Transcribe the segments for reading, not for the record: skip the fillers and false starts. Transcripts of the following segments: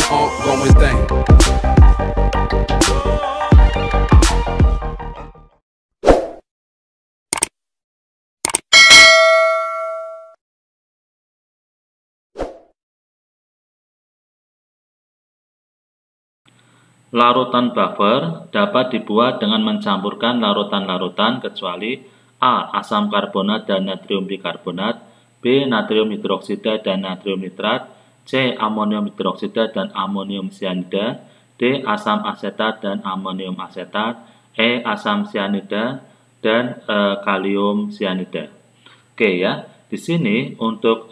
c'est ongoing thing. Larutan buffer dapat dibuat dengan mencampurkan larutan-larutan kecuali A. Asam karbonat dan natrium bikarbonat, B. Natrium hidroksida dan natrium nitrat, C. Amonium hidroksida dan amonium sianida, D. Asam asetat dan amonium asetat, E. Asam sianida dan kalium sianida. Oke ya, di sini untuk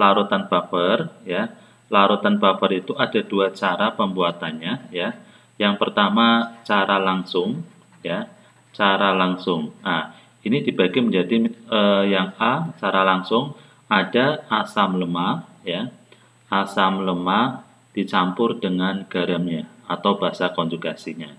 larutan buffer ya, larutan buffer itu ada dua cara pembuatannya ya. Yang pertama cara langsung ya, cara langsung. Nah, ini dibagi menjadi yang A cara langsung ada asam lemah ya. Asam lemah dicampur dengan garamnya atau basa konjugasinya.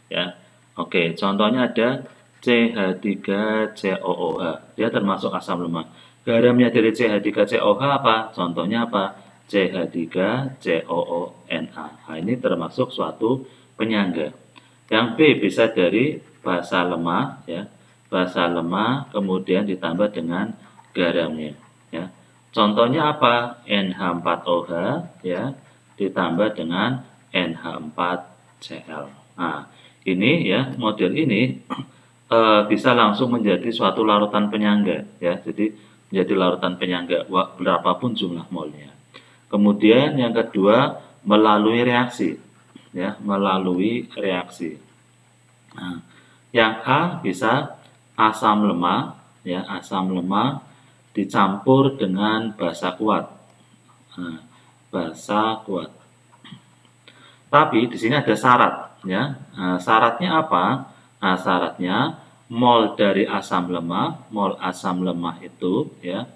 Ya. Oke, contohnya ada CH3COOH. Dia termasuk asam lemah. Garamnya dari CH3COOH apa? Contohnya apa? CH3COONA. Nah, ini termasuk suatu penyangga. Yang B bisa dari basa lemah ya. Basa lemah kemudian ditambah dengan garamnya ya. Contohnya apa? NH4OH ya ditambah dengan NH4Cl. Nah, ini ya model ini bisa langsung menjadi suatu larutan penyangga ya. Jadi menjadi larutan penyangga berapapun jumlah molnya. Kemudian yang kedua melalui reaksi ya, melalui reaksi. Nah, yang A bisa asam lemah ya, asam lemah dicampur dengan basa kuat. Nah, basa kuat. Tapi di sini ada syarat ya. Nah, syaratnya apa? Nah, syaratnya mol dari asam lemah itu ya,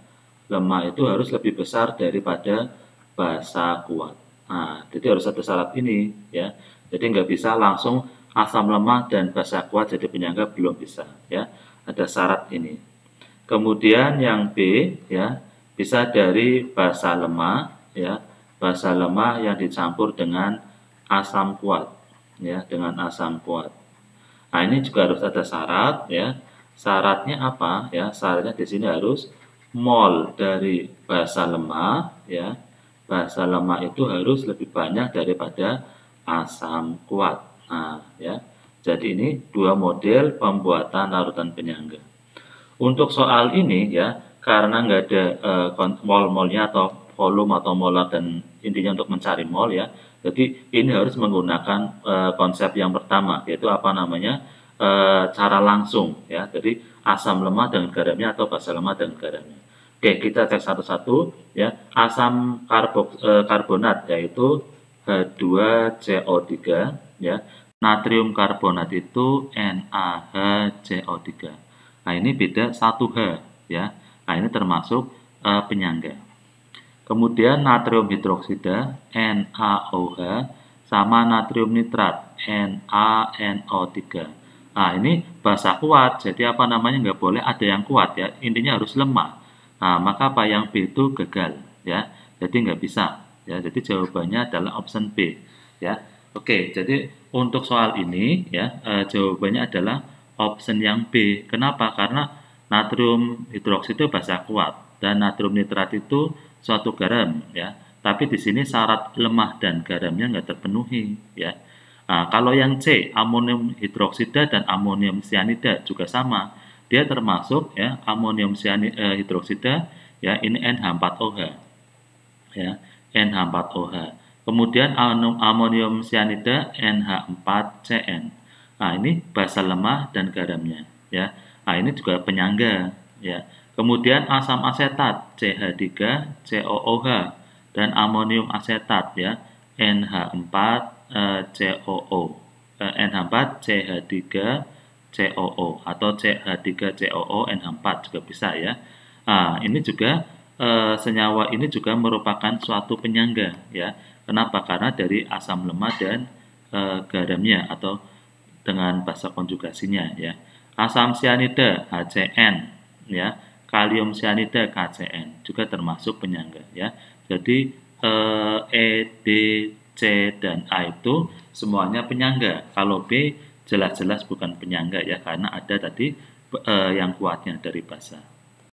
lemah itu harus lebih besar daripada basa kuat. Nah, jadi harus ada syarat ini ya. Jadi nggak bisa langsung asam lemah dan basa kuat jadi penyangga, belum bisa ya. Ada syarat ini. Kemudian yang B ya bisa dari basa lemah ya, basa lemah yang dicampur dengan asam kuat ya, dengan asam kuat. Nah, ini juga harus ada syarat ya. Syaratnya apa ya? Syaratnya di sini harus mol dari basa lemah ya. Basa lemah itu harus lebih banyak daripada asam kuat. Nah, ya. Jadi ini dua model pembuatan larutan penyangga. Untuk soal ini ya, karena nggak ada mol-molnya atau volume atau molar dan intinya untuk mencari mol ya. Jadi ini harus menggunakan konsep yang pertama, yaitu apa namanya cara langsung ya. Jadi asam lemah dengan garamnya atau basa lemah dengan garamnya. Oke, kita cek satu-satu ya. Asam karbonat yaitu H2CO3 ya. Natrium karbonat itu NaHCO3. Nah, ini beda 1H ya. Nah, ini termasuk penyangga. Kemudian natrium hidroksida NaOH sama natrium nitrat NaNO3. Nah, ini basa kuat. Jadi apa namanya, nggak boleh ada yang kuat ya. Intinya harus lemah. Nah, maka apa yang B itu gagal ya. Jadi nggak bisa ya. Jadi jawabannya adalah option B ya. Oke, jadi untuk soal ini ya jawabannya adalah option yang B. Kenapa? Karena natrium hidroksida basa kuat dan natrium nitrat itu suatu garam ya. Tapi di sini syarat lemah dan garamnya nggak terpenuhi ya. Nah, kalau yang C, amonium hidroksida dan amonium sianida juga sama. Dia termasuk ya amonium hidroksida ya, ini NH4OH ya, NH4OH. Kemudian amonium sianida NH4CN. Nah, ini basa lemah dan garamnya ya. Nah, ini juga penyangga ya. Kemudian asam asetat CH3COOH dan amonium asetat ya NH4COO. NH4CH3COO atau CH3COO NH4 juga bisa ya. Nah, ini juga senyawa ini juga merupakan suatu penyangga ya. Kenapa? Karena dari asam lemah dan garamnya atau dengan basa konjugasinya ya. Asam sianida HCN ya, kalium sianida KCN juga termasuk penyangga ya. Jadi C, dan A itu semuanya penyangga. Kalau B jelas-jelas bukan penyangga ya, karena ada tadi yang kuatnya dari basa.